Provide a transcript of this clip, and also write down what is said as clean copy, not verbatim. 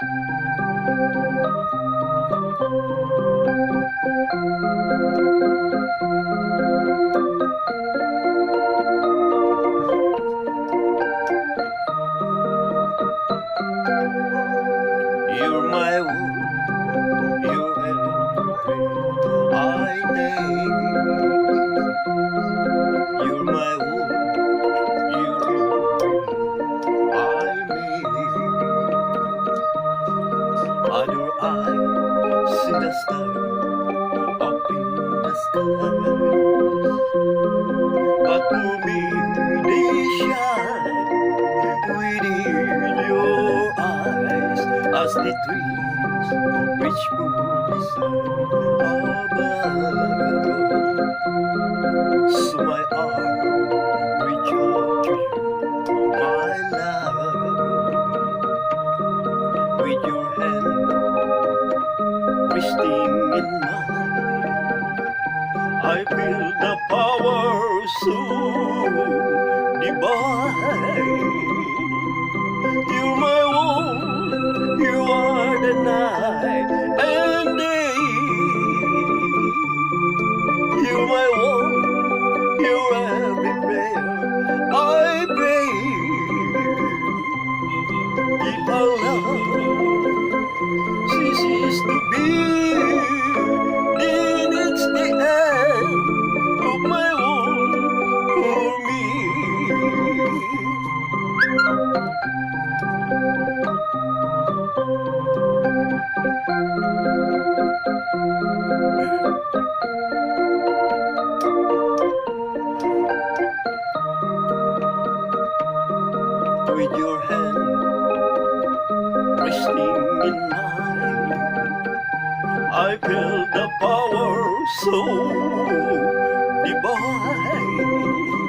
You're my world, you're everything I need. You're my world, you're everything I need. Other eyes see the stars up in the sky, but for me they shine within your eyes as the trees which grew beside above. So my arm reach out to you, my love, with your hand twisting in mine. I feel the power so divine. You're my world, you are the night and day. You're my world, you're every prayer I pray. If our love ceases to be, then it's the end of my world for me. With your hand resting in mine, I feel the power so divine.